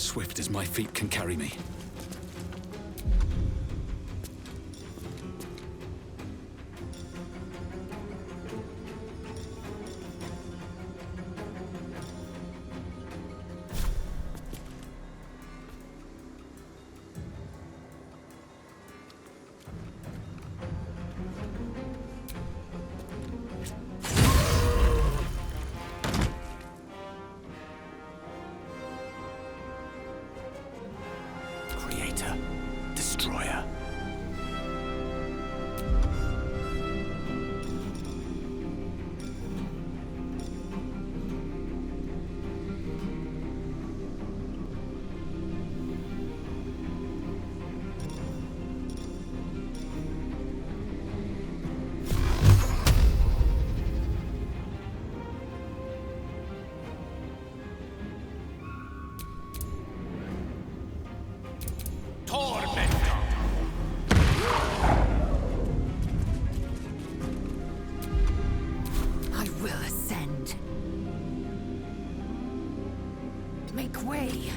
swift as my feet can carry me. Destroyer. I will ascend. Make way.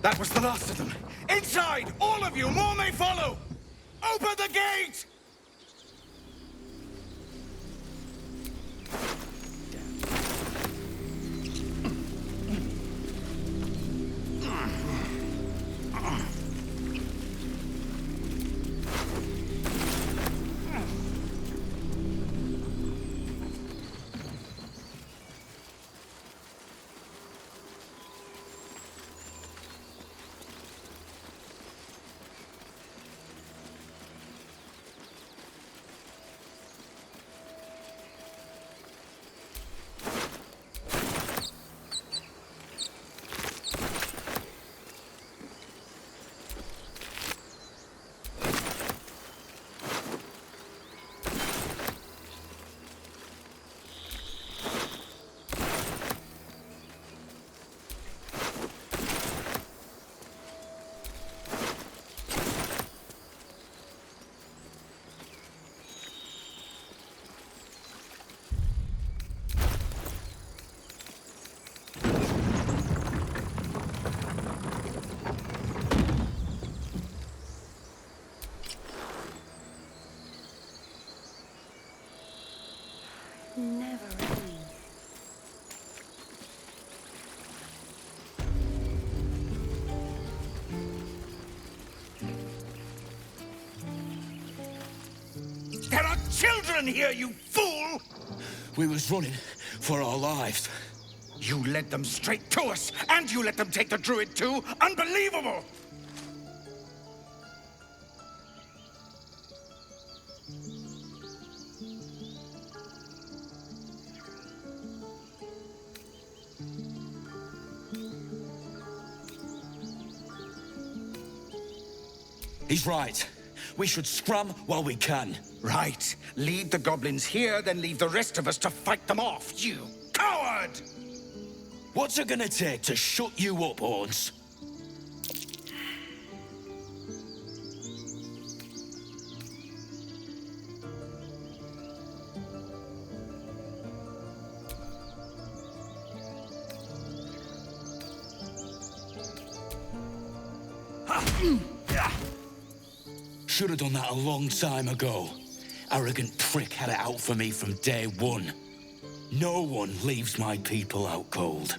That was the last of them. Inside! All of you! More may follow! Open the gate! Never ending. There are children here, you fool! We was running for our lives. You led them straight to us, and you let them take the druid too? Unbelievable! He's right. We should scrum while we can. Right. Lead the goblins here, then leave the rest of us to fight them off, you coward! What's it gonna take to shut you up, Horns? Should have done that a long time ago. Arrogant prick had it out for me from day one. No one leaves my people out cold.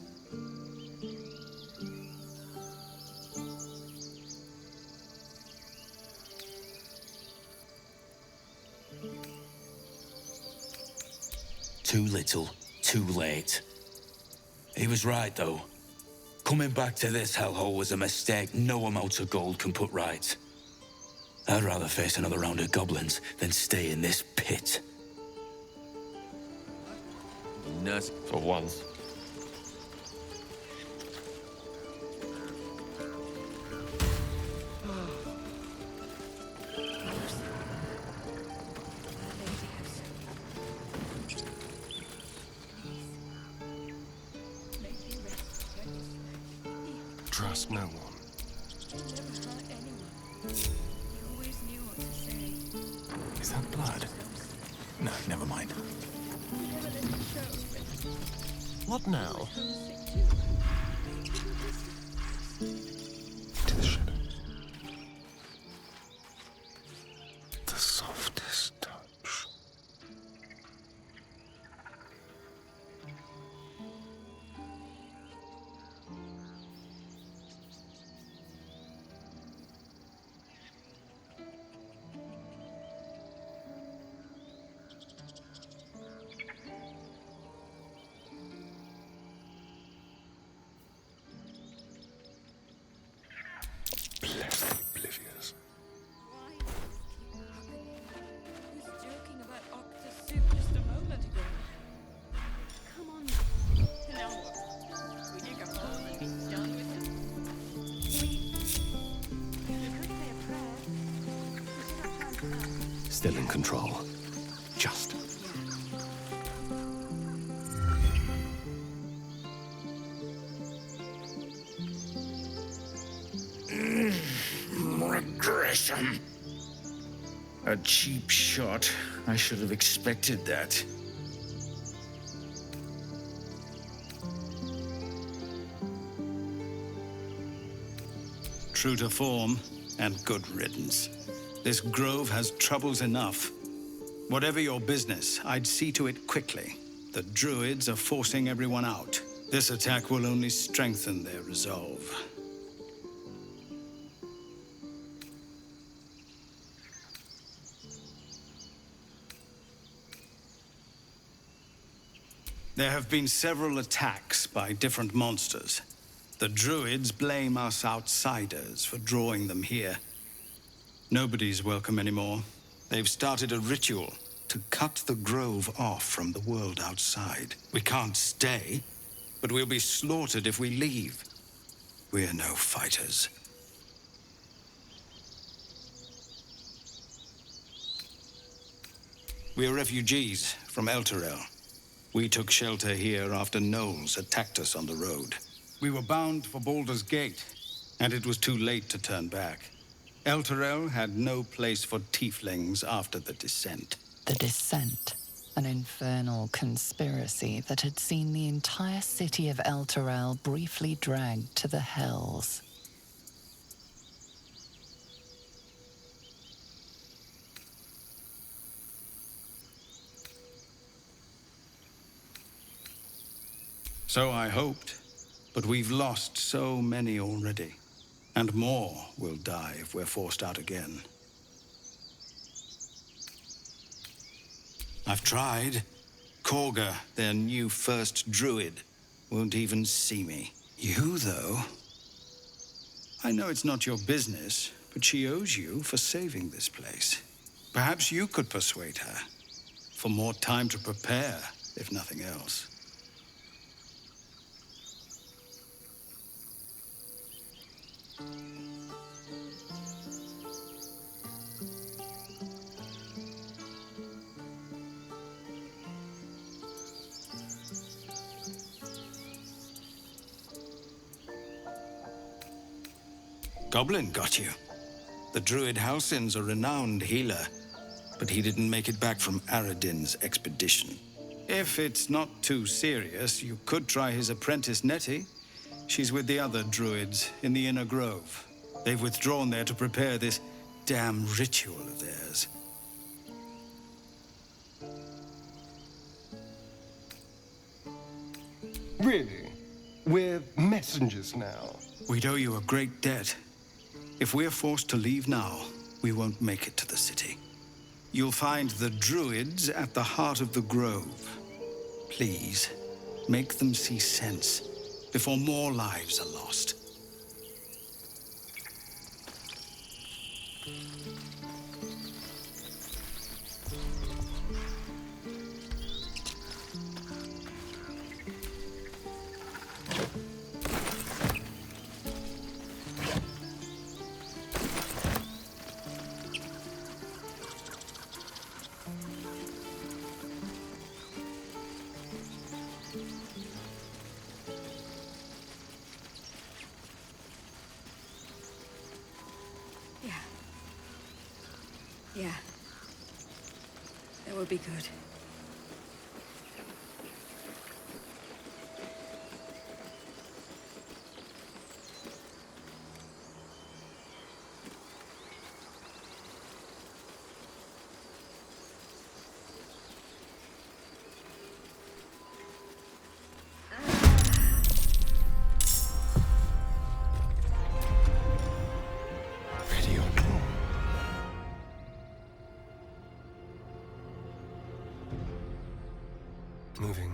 Too little, too late. He was right, though. Coming back to this hellhole was a mistake no amount of gold can put right. I'd rather face another round of goblins than stay in this pit. Nurse for once. Trust no one. Is that blood? No, never mind. What now? To the ship. The softest touch. Blessed oblivious. Why does this keep happening? I was joking about octa soup just a moment ago. Come on. Now what? We dig a hole and be done with it? You could say a prayer. We should have time for that. Still in control. Just. Regression. A cheap shot. I should have expected that. True to form, and good riddance. This grove has troubles enough. Whatever your business, I'd see to it quickly. The druids are forcing everyone out. This attack will only strengthen their resolve. There have been several attacks by different monsters. The druids blame us outsiders for drawing them here. Nobody's welcome anymore. They've started a ritual to cut the grove off from the world outside. We can't stay, but we'll be slaughtered if we leave. We're no fighters. We're refugees from Elturel. We took shelter here after gnolls attacked us on the road. We were bound for Baldur's Gate, and it was too late to turn back. Elturel had no place for tieflings after the descent. The Descent, an infernal conspiracy that had seen the entire city of Elturel briefly dragged to the hells. So I hoped, but we've lost so many already. And more will die if we're forced out again. I've tried. Korga, their new first druid, won't even see me. You, though? I know it's not your business, but she owes you for saving this place. Perhaps you could persuade her. For more time to prepare, if nothing else. Goblin got you. The druid Halsin's a renowned healer, but he didn't make it back from Aradin's expedition. If it's not too serious, you could try his apprentice Nettie. She's with the other druids in the Inner Grove. They've withdrawn there to prepare this damn ritual of theirs. Really? We're messengers now. We'd owe you a great debt. If we're forced to leave now, we won't make it to the city. You'll find the druids at the heart of the grove. Please, make them see sense before more lives are lost. Yeah. That would be good. Ready or not. Moving.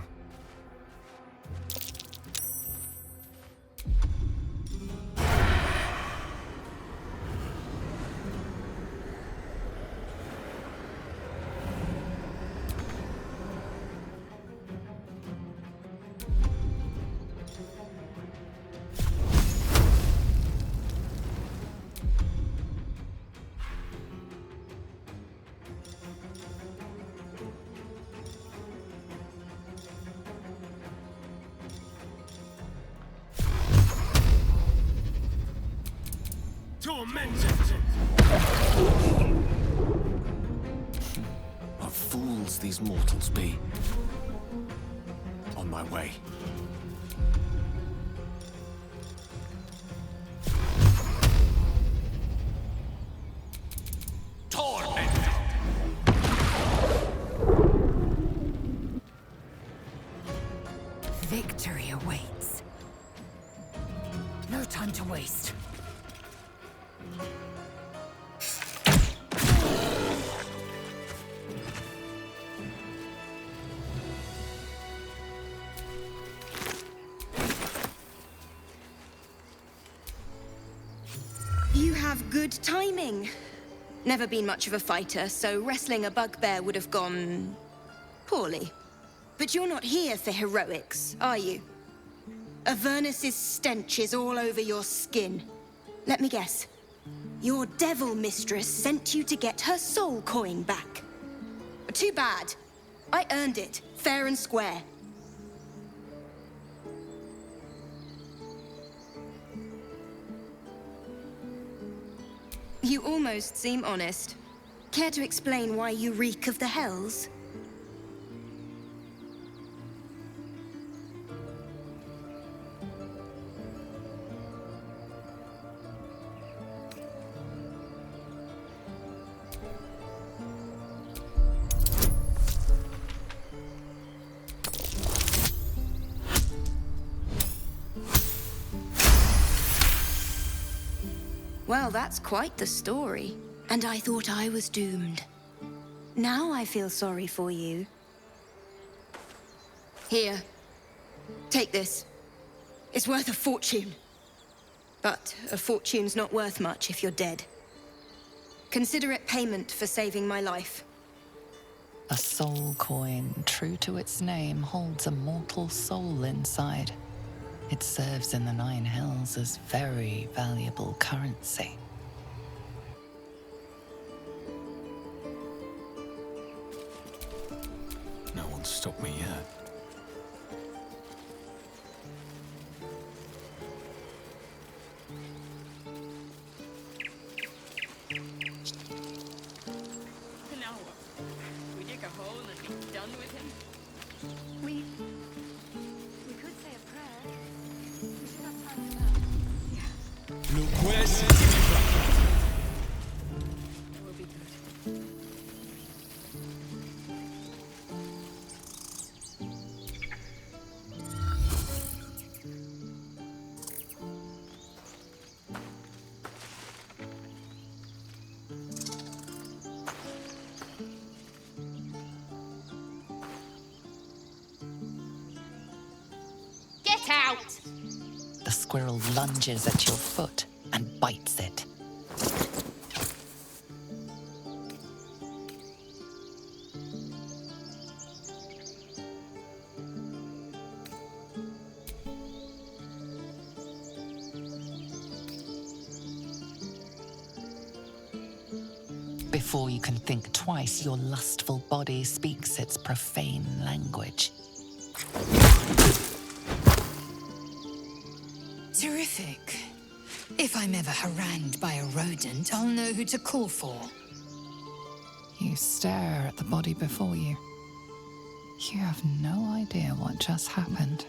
What fools these mortals be. On my way. Victory awaits. No time to waste. You have good timing. Never been much of a fighter, so wrestling a bugbear would have gone poorly. But you're not here for heroics, are you? Avernus's stench is all over your skin. Let me guess. Your devil mistress sent you to get her soul coin back. Too bad. I earned it, fair and square. You almost seem honest. Care to explain why you reek of the hells? Well, that's quite the story. And I thought I was doomed. Now I feel sorry for you. Here. Take this. It's worth a fortune. But a fortune's not worth much if you're dead. Consider it payment for saving my life. A soul coin, true to its name, holds a mortal soul inside. It serves in the Nine Hells as very valuable currency. No one's stopped me yet. So now what? We dig a hole and be done with him? We could say a prayer. We should have time for that. That will be good. Get out! The squirrel lunges at your foot and bites it. Before you can think twice, your lustful body speaks its profane language. Terrific. If I'm ever harangued by a rodent, I'll know who to call for. You stare at the body before you. You have no idea what just happened.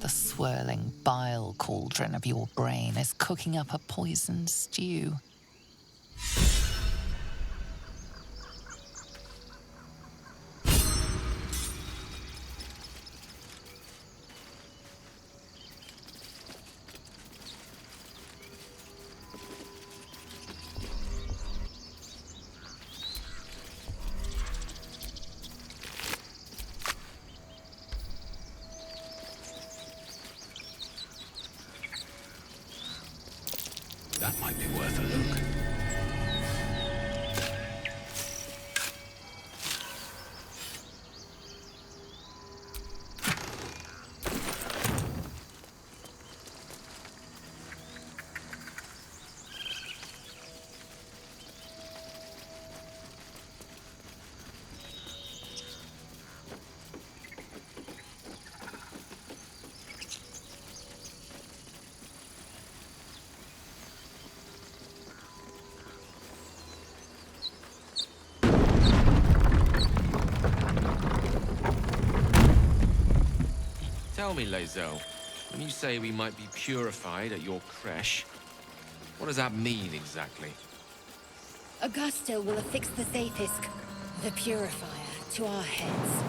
The swirling bile cauldron of your brain is cooking up a poisoned stew. That might be worth a look. Tell me, Lae'zel, when you say we might be purified at your creche, what does that mean exactly? Augusta will affix the Zaithisk, the purifier, to our heads.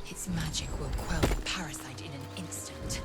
Its magic will quell the parasite in an instant.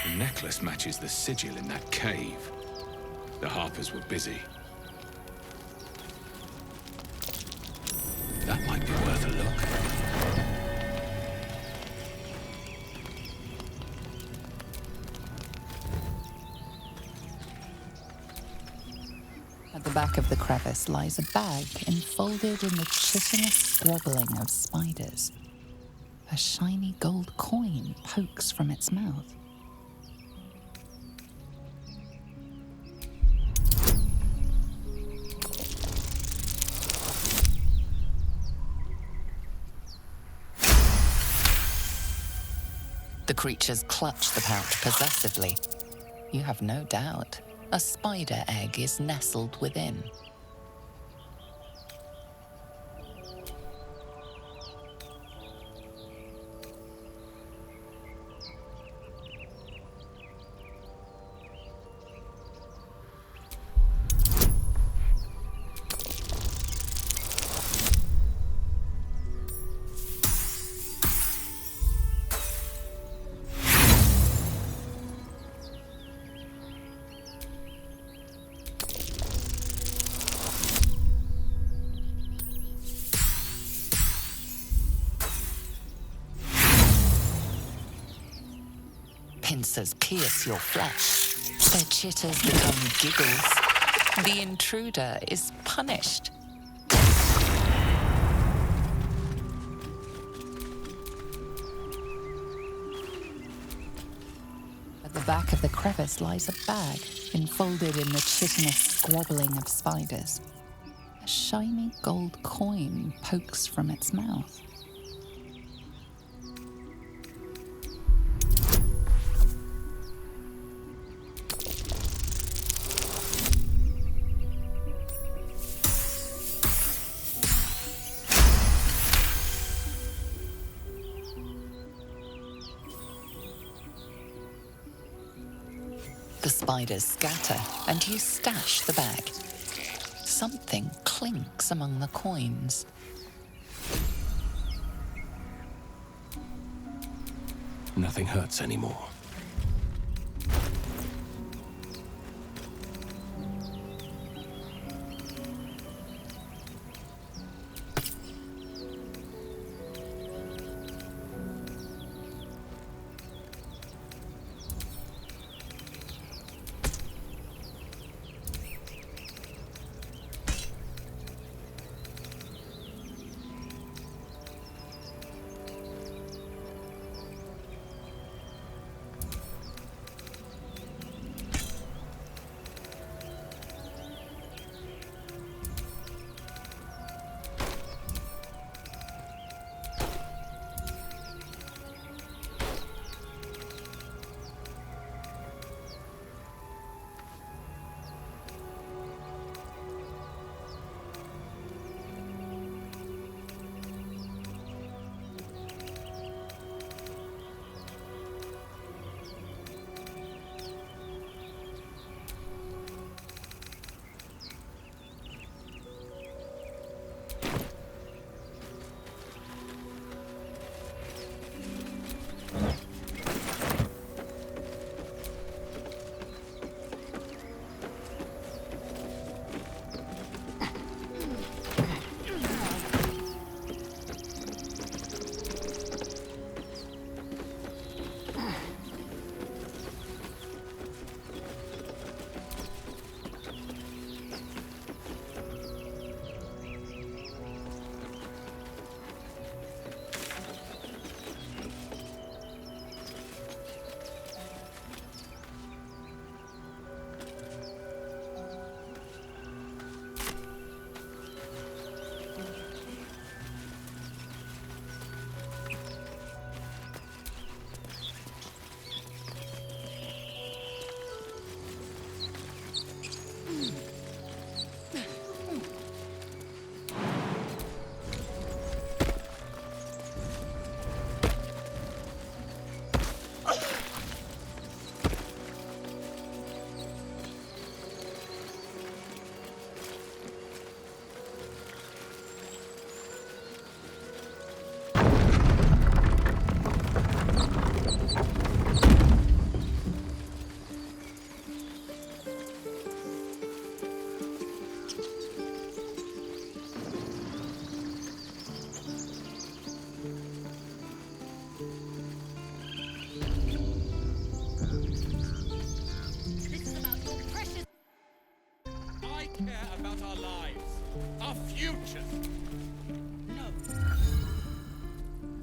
The necklace matches the sigil in that cave. The Harpers were busy. That might be worth a look. At the back of the crevice lies a bag enfolded in the chitinous squabbling of spiders. A shiny gold coin pokes from its mouth. The creatures clutch the pouch possessively. You have no doubt. A spider egg is nestled within. Pincers pierce your flesh. Their chitters become giggles. The intruder is punished. At the back of the crevice lies a bag, enfolded in the chitinous squabbling of spiders. A shiny gold coin pokes from its mouth. The spiders scatter, and you stash the bag. Something clinks among the coins. Nothing hurts anymore.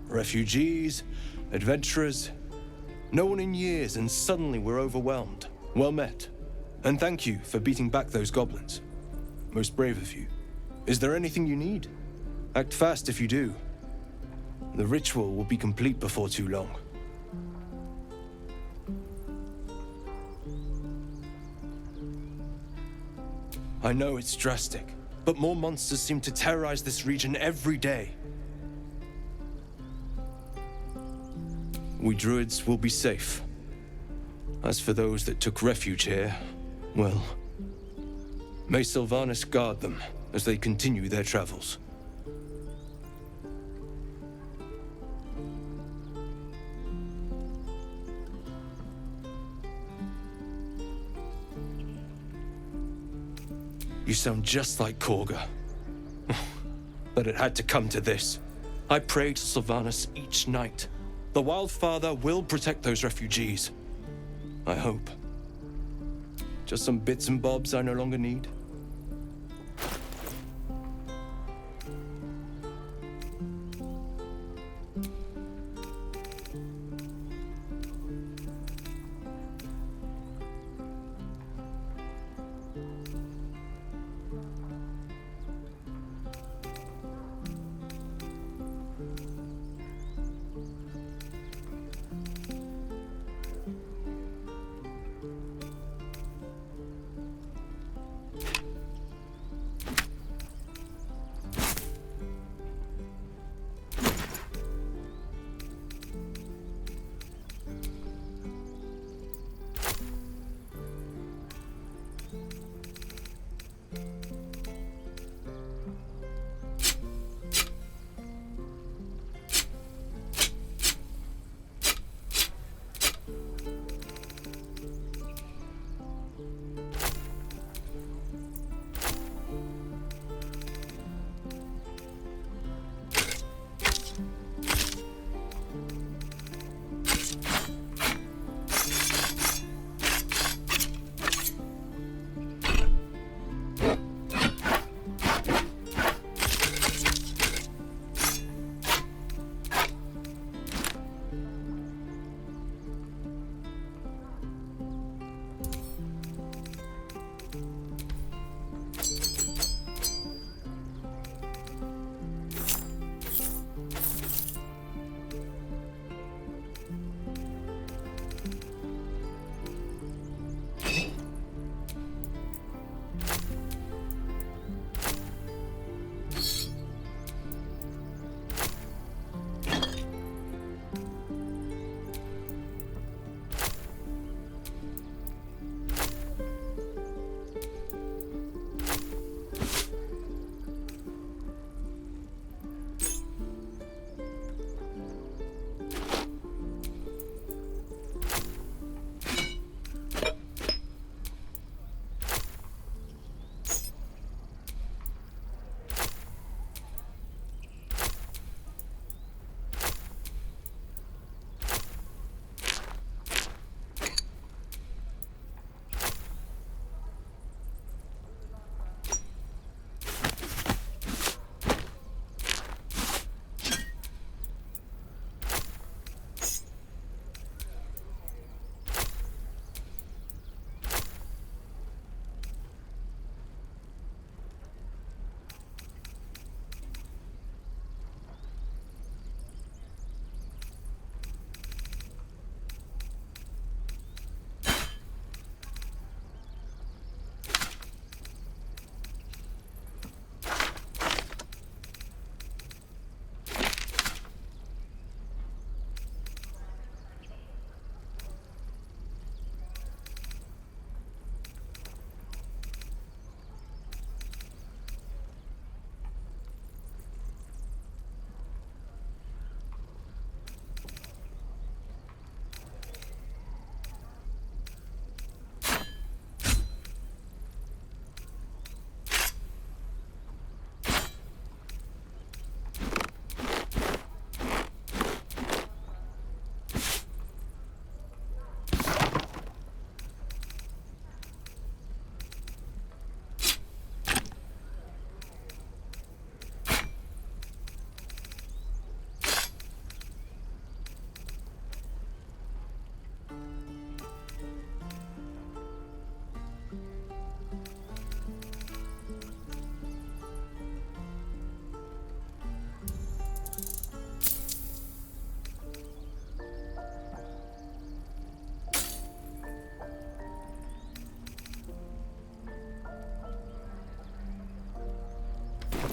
Refugees, adventurers, no one in years, and suddenly we're overwhelmed. Well met. And thank you for beating back those goblins. Most brave of you. Is there anything you need? Act fast if you do. The ritual will be complete before too long. I know it's drastic, but more monsters seem to terrorize this region every day. We druids will be safe. As for those that took refuge here, well, may Sylvanas guard them as they continue their travels. You sound just like Korga. But it had to come to this. I pray to Sylvanas each night. The Wildfather will protect those refugees. I hope. Just some bits and bobs I no longer need.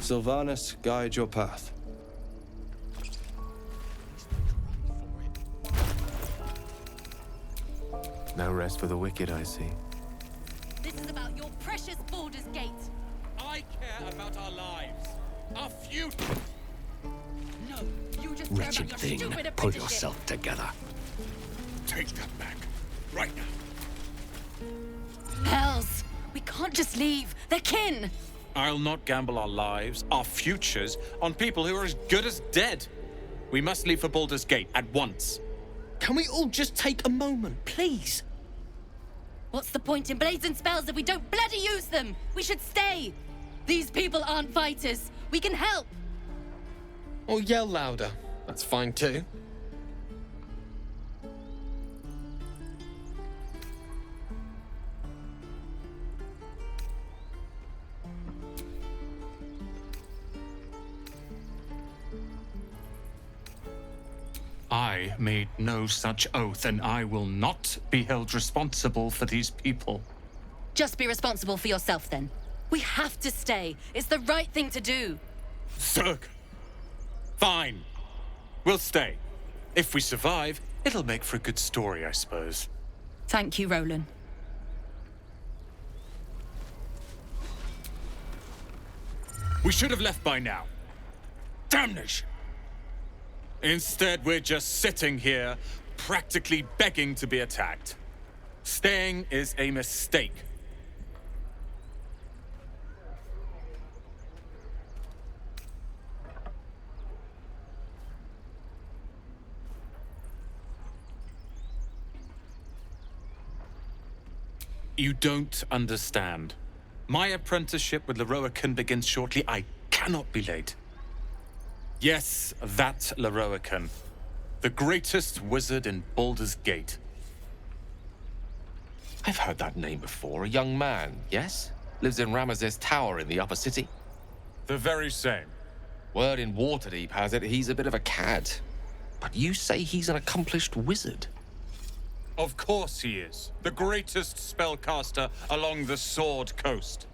Sylvanus guide your path. No rest for the wicked, I see. This is about your precious Baldur's Gate. I care about our lives. Our future. No, you just Wretched care about thing, your stupid pull apprenticeship. yourself together. Take that back. Right now. Hells, we can't just leave. They're kin. I'll not gamble our lives, our futures, on people who are as good as dead. We must leave for Baldur's Gate at once. Can we all just take a moment, please? What's the point in blades and spells if we don't bloody use them? We should stay. These people aren't fighters. We can help. Or yell louder. That's fine too. I made no such oath, and I will not be held responsible for these people. Just be responsible for yourself then. We have to stay. It's the right thing to do. Zerg. Fine. We'll stay. If we survive, it'll make for a good story, I suppose. Thank you, Roland. We should have left by now. Damnation! Instead, we're just sitting here, practically begging to be attacked. Staying is a mistake. You don't understand. My apprenticeship with Leroican begins shortly. I cannot be late. Yes, that Leroican. The greatest wizard in Baldur's Gate. I've heard that name before. A young man, yes? Lives in Ramazes Tower in the upper city. The very same. Word in Waterdeep has it he's a bit of a cad. But you say he's an accomplished wizard. Of course he is. The greatest spellcaster along the Sword Coast.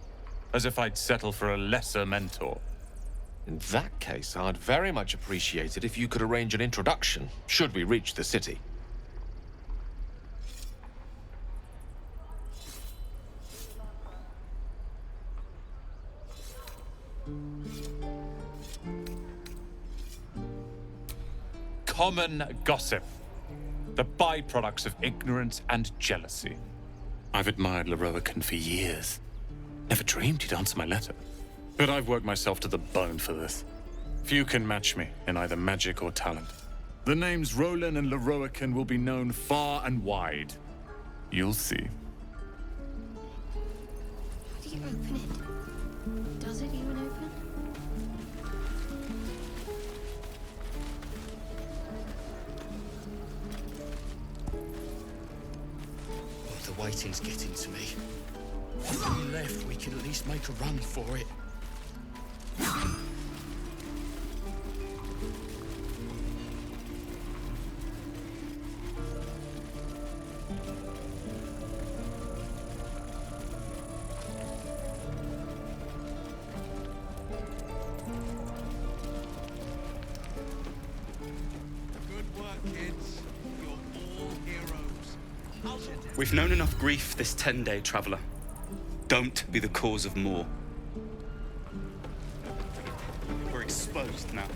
As if I'd settle for a lesser mentor. In that case, I'd very much appreciate it if you could arrange an introduction, should we reach the city. Common gossip. The byproducts of ignorance and jealousy. I've admired Leroican for years. Never dreamed he'd answer my letter. But I've worked myself to the bone for this. Few can match me in either magic or talent. The names Roland and Leroican will be known far and wide. You'll see. How do you open it? Does it even open? Oh, the waiting's getting to me. If we left, we could at least make a run for it. We've known enough grief this 10-day traveler. Don't be the cause of more. We're exposed now.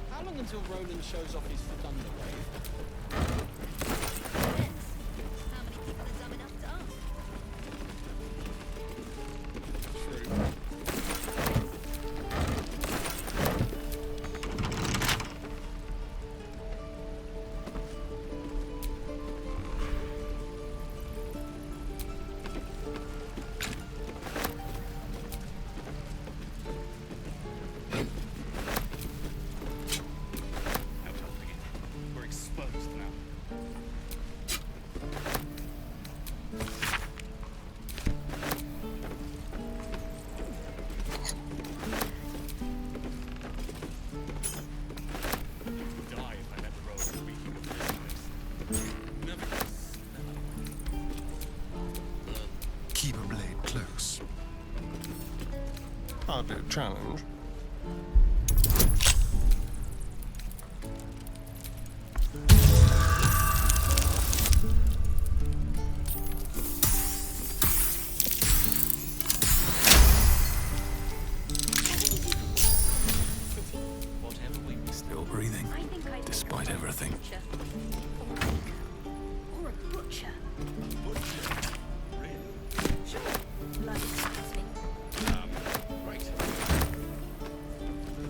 How long until Roland shows off his Thunderwave? How many people are dumb enough to ask? We're exposed now. Hardly a challenge. Still breathing, despite everything. Or a butcher. Sure. Blood excites me. Right.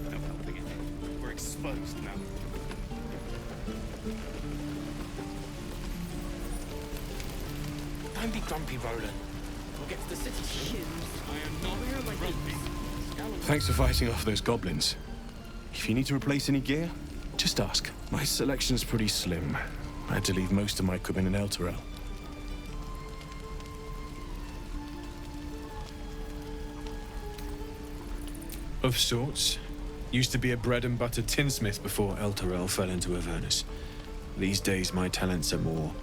No helping it. We're exposed now. Don't be grumpy, Roland. We'll get to the city soon. I am not grumpy. Thanks for fighting off those goblins. If you need to replace any gear, just ask. My selection's pretty slim. I had to leave most of my equipment in Elturel. Of sorts. Used to be a bread and butter tinsmith before Elturel fell into Avernus. These days my talents are more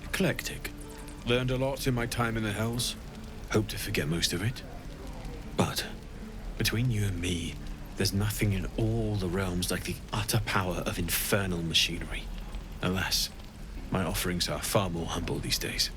eclectic. Learned a lot in my time in the Hells. Hope to forget most of it. But between you and me, there's nothing in all the realms like the utter power of infernal machinery. Alas, my offerings are far more humble these days.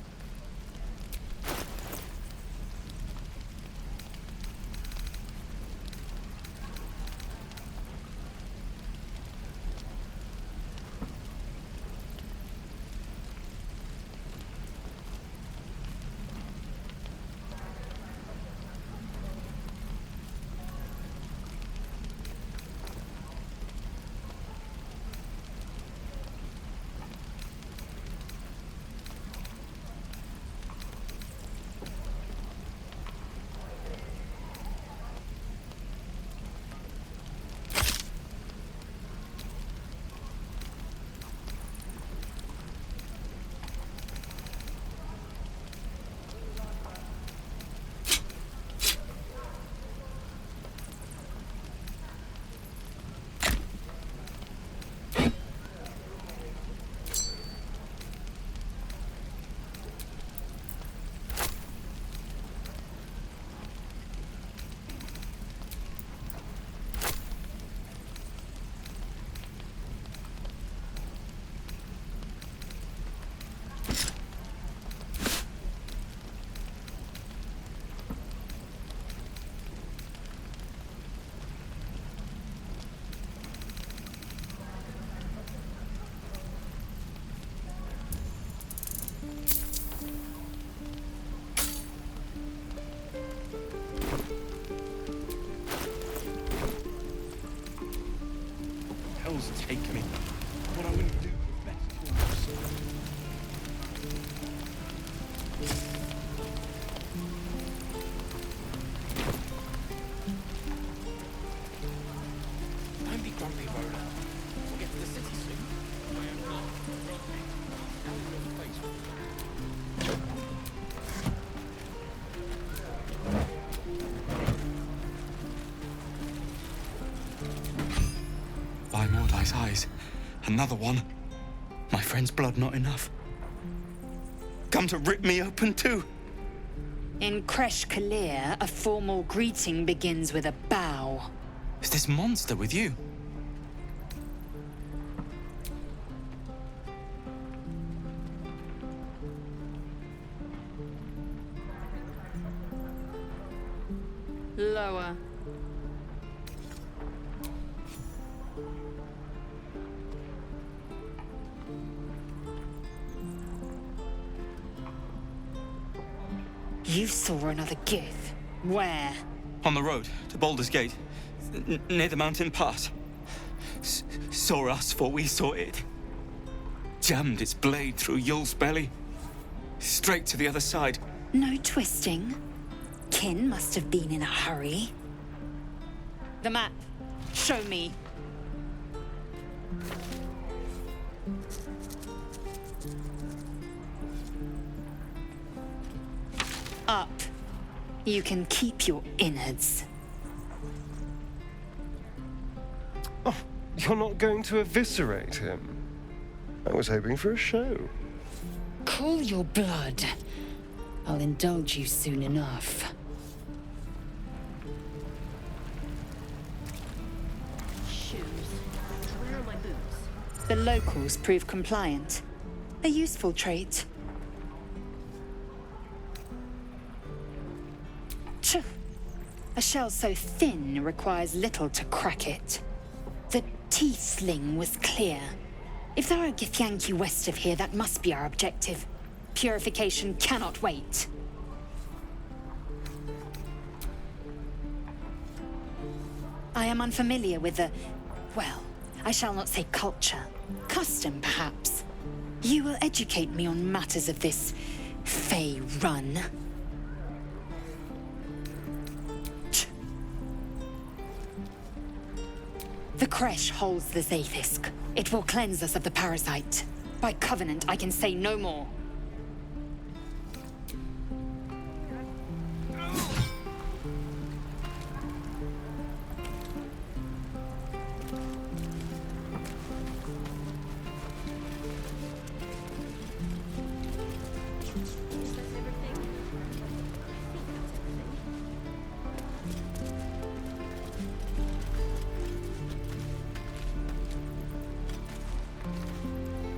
Take me. What I wouldn't do for best cause. Don't be grumpy, Roland. We'll get to the city soon. I am not grumpy. How is your face? By Mordai's eyes, another one. My friend's blood not enough. Come to rip me open too. In Kresh Kalir, a formal greeting begins with a bow. Is this monster with you? Lower. You saw another gith. Where? On the road to Baldur's Gate, near the mountain pass. Saw us, for we saw it. Jammed its blade through Yul's belly. Straight to the other side. No twisting. Kin must have been in a hurry. The map. Show me. Up. You can keep your innards. Oh, you're not going to eviscerate him? I was hoping for a show. Cool your blood. I'll indulge you soon enough. the locals prove compliant. A useful trait. Phew. A shell so thin requires little to crack it. The tiefling was clear. If there are githyanki west of here, that must be our objective. Purification cannot wait. I am unfamiliar with the... well, I shall not say culture. Custom, perhaps. You will educate me on matters of this Faerûn. The creche holds the Zaithisk. It will cleanse us of the parasite. By covenant, I can say no more.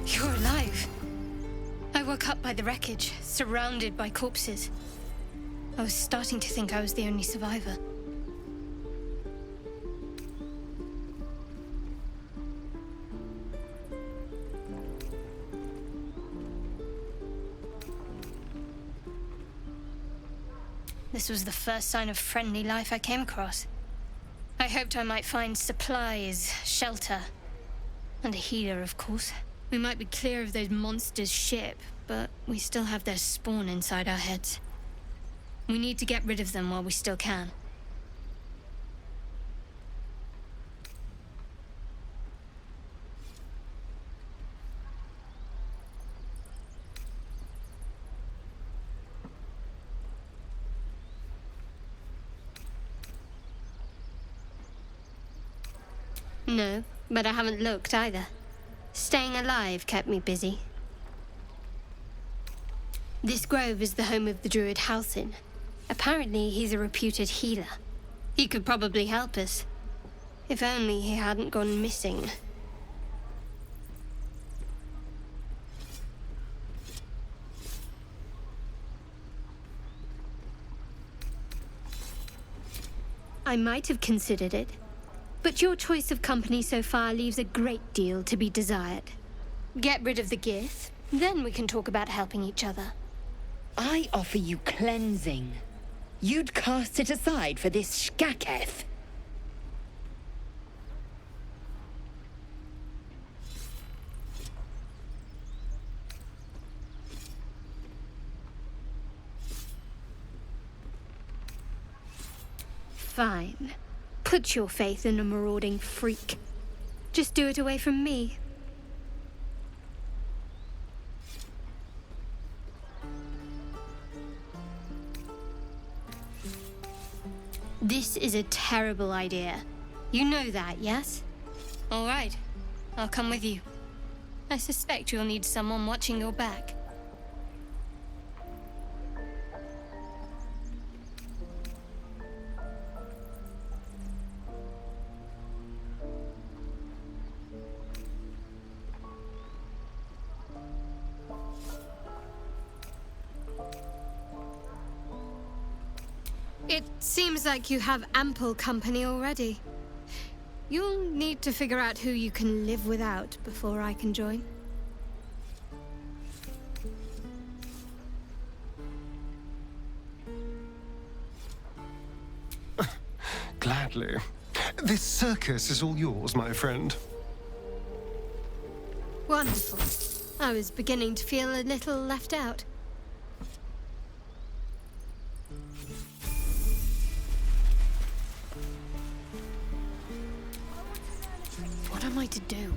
You're alive. I woke up by the wreckage, surrounded by corpses. I was starting to think I was the only survivor. This was the first sign of friendly life I came across. I hoped I might find supplies, shelter, and a healer, of course. We might be clear of those monsters' ship, but we still have their spawn inside our heads. We need to get rid of them while we still can. No, but I haven't looked either. Staying alive kept me busy. This grove is the home of the druid Halsin. Apparently, he's a reputed healer. He could probably help us. If only he hadn't gone missing. I might have considered it, but your choice of company so far leaves a great deal to be desired. Get rid of the gith, then we can talk about helping each other. I offer you cleansing. You'd cast it aside for this shkaketh. Fine. Put your faith in a marauding freak. Just do it away from me. This is a terrible idea. You know that, yes? All right. I'll come with you. I suspect you'll need someone watching your back. It seems like you have ample company already. You'll need to figure out who you can live without before I can join. Gladly. This circus is all yours, my friend. Wonderful. I was beginning to feel a little left out. What am I to do?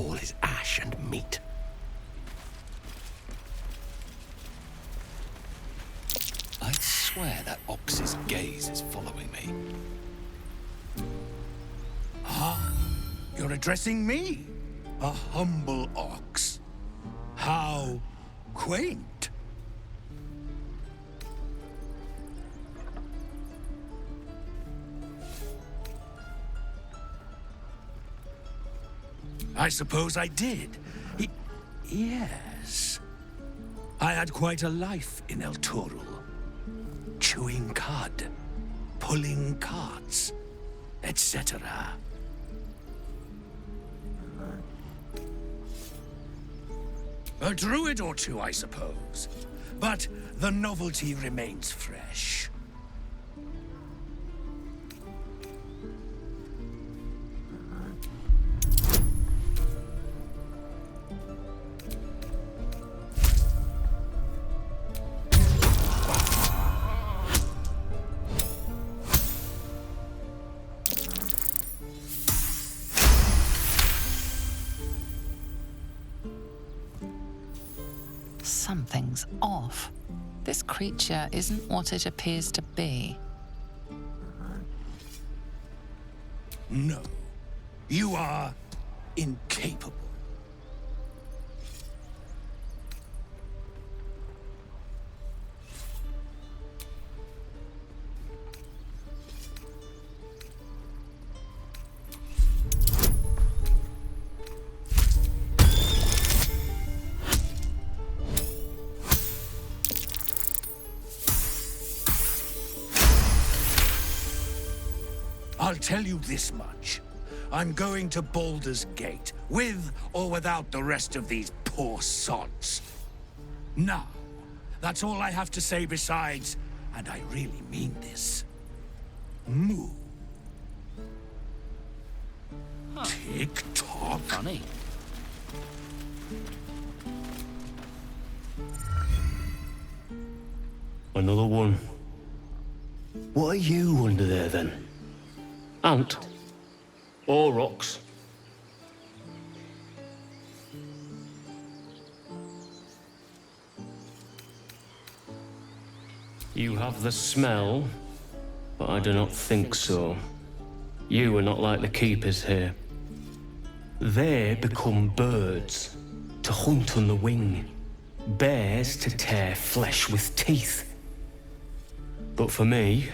all is ash and meat. I swear that ox's gaze is following me. Ah, you're addressing me? A humble ox. How quaint. I suppose I did. Yes. I had quite a life in El Torul. Chewing cud, pulling carts, etc. A druid or two, I suppose. But the novelty remains fresh. Something's off. This creature isn't what it appears to be. No. You are incapable. I'll tell you this much. I'm going to Baldur's Gate, with or without the rest of these poor sods. Now, that's all I have to say besides, and I really mean this. Moo. Tick-tock. Funny. Another one. What are you under there, then? Ant? Or rocks? You have the smell, but I do not think so. You are not like the keepers here. They become birds, to hunt on the wing. Bears to tear flesh with teeth. But for me,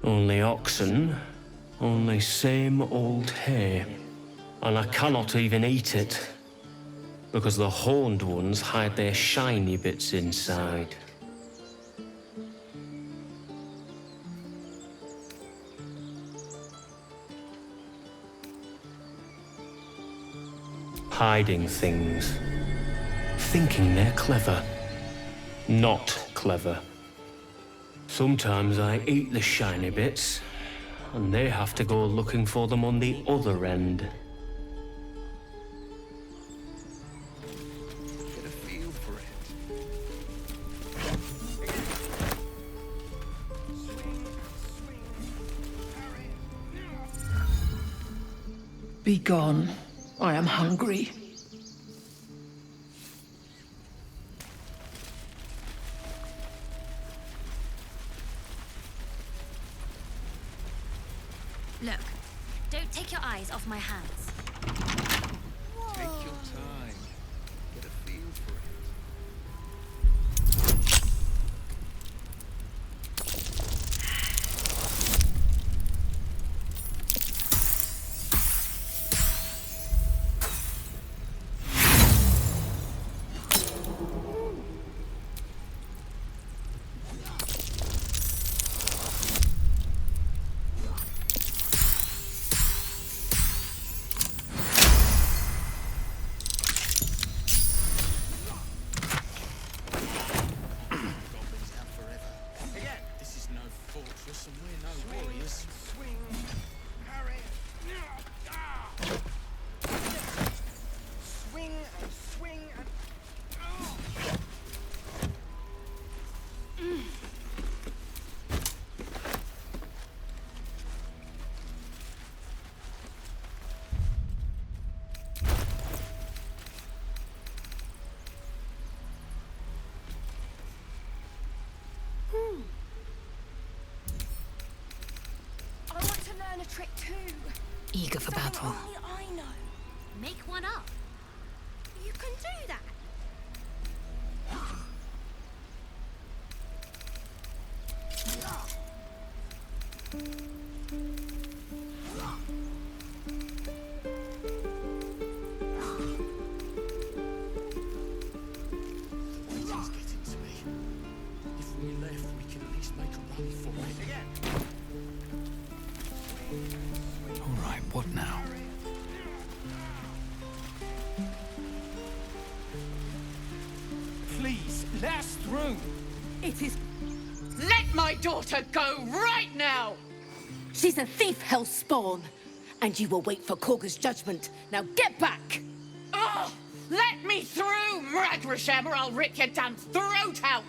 only oxen, only same old hay. And I cannot even eat it, because the horned ones hide their shiny bits inside. Hiding things. Thinking they're clever. Not clever. Sometimes I eat the shiny bits, and they have to go looking for them on the other end. Get a feel for it. Be gone. I am hungry. Look, don't take your eyes off my hands. Take your time. Get a feel for it. trick too. Eager for battle. Only I know. Make one up. You can do that. Waiting's getting to me. If we left, we could at least make a run for it. All right, what now? Please, let us through. It is... Let my daughter go right now! She's a thief, hell spawn. And you will wait for Korga's judgment. Now get back! Oh, let me through, Mragrasham, or I'll rip your damn throat out!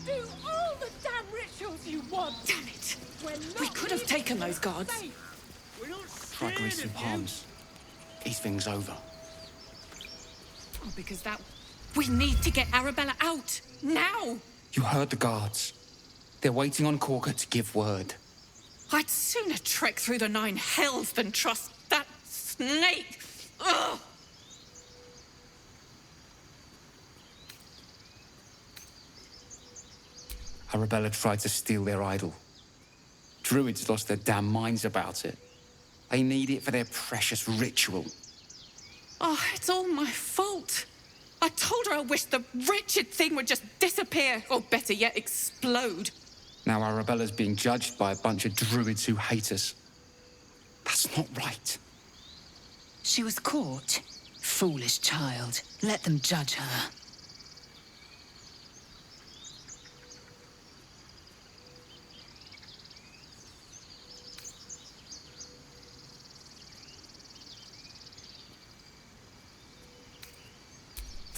Do all the damn rituals you want. Damn it! We're not We could have taken those guards. We're not Try grease some palms. These things over. Oh, because that... We need to get Arabella out! Now! You heard the guards. They're waiting on Korga to give word. I'd sooner trek through the 9 hells than trust that snake! Ugh! Arabella tried to steal their idol. Druids lost their damn minds about it. They need it for their precious ritual. Oh, it's all my fault. I told her I wished the wretched thing would just disappear, or better yet, explode. Now Arabella's being judged by a bunch of druids who hate us. That's not right. She was caught. Foolish child. Let them judge her.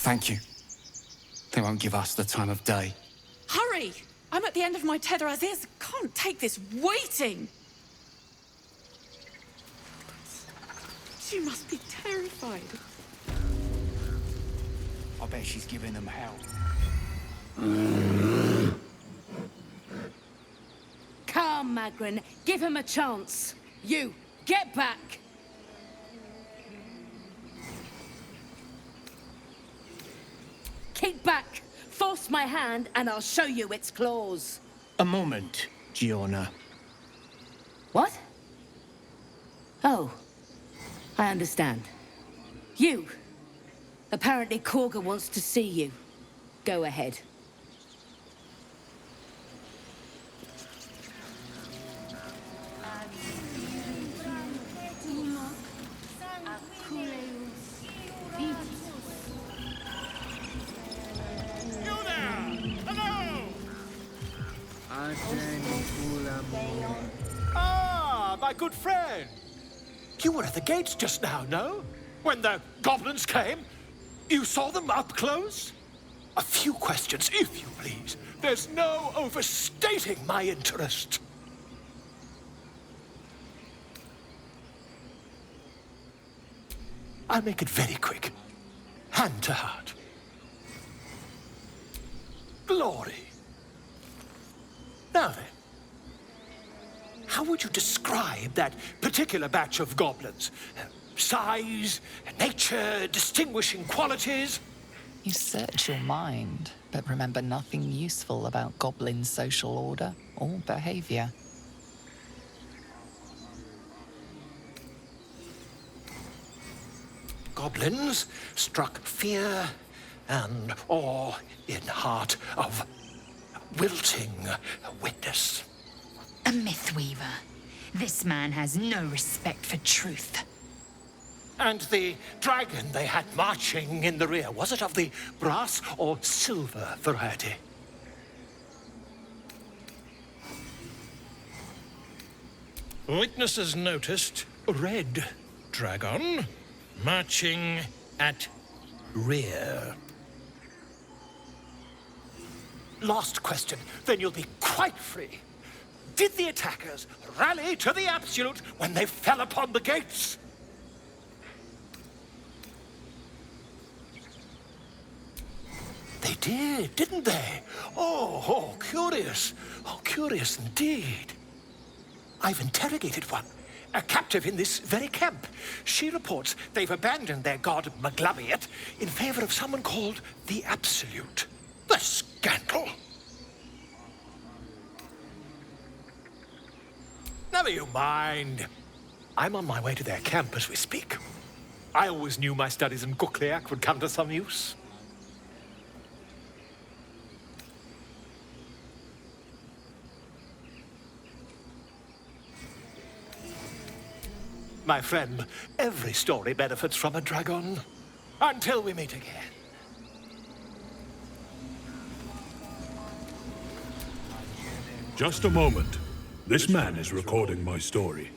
Thank you. They won't give us the time of day. Hurry! I'm at the end of my tether as is. Can't take this waiting. She must be terrified. I bet she's giving them hell. Calm, Magrin. Give him a chance. You, get back! Keep back! Force my hand and I'll show you its claws. A moment, Giona. What? Oh, I understand. You. Apparently Korga wants to see you. Go ahead. Ah, my good friend. You were at the gates just now, no? When the goblins came? You saw them up close? A few questions, if you please. There's no overstating my interest. I'll make it very quick. Hand to heart. Glory. Now then, how would you describe that particular batch of goblins? Size, nature, distinguishing qualities? You search your mind, but remember nothing useful about goblin social order or behavior. Goblins struck fear and awe in heart of wilting witness. A myth weaver. This man has no respect for truth. And the dragon they had marching in the rear, was it of the brass or silver variety? Witnesses noticed a red dragon marching at rear. Last question, then you'll be quite free. did the attackers rally to the absolute when they fell upon the gates? They did, didn't they? Oh, curious. Oh, curious indeed. I've interrogated one, a captive in this very camp. She reports they've abandoned their god Maglabiat in favor of someone called the Absolute. The scandal! Never you mind. I'm on my way to their camp as we speak. I always knew my studies in Gukliak would come to some use. My friend, every story benefits from a dragon. Until we meet again. Just a moment. This man is recording my story.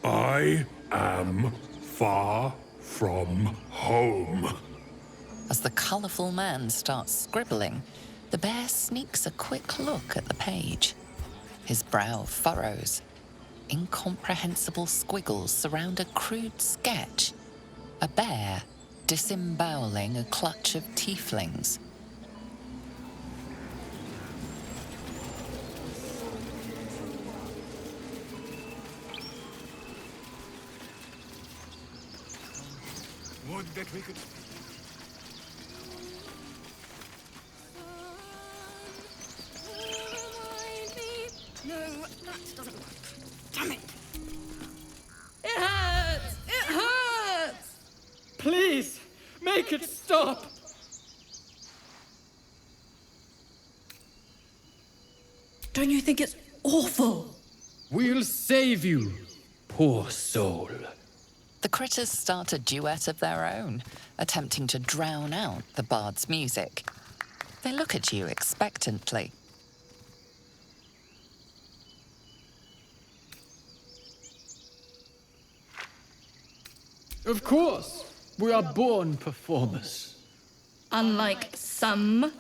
I am far from home. As the colourful man starts scribbling, the bear sneaks a quick look at the page. His brow furrows. Incomprehensible squiggles surround a crude sketch. A bear disemboweling a clutch of tieflings. Would that we could... No, that doesn't work. Damn it! It hurts! It hurts! Please, make it stop! Don't you think it's awful? We'll save you, poor soul. The critters start a duet of their own, attempting to drown out the bard's music. They look at you expectantly. Of course, we are born performers. Unlike some.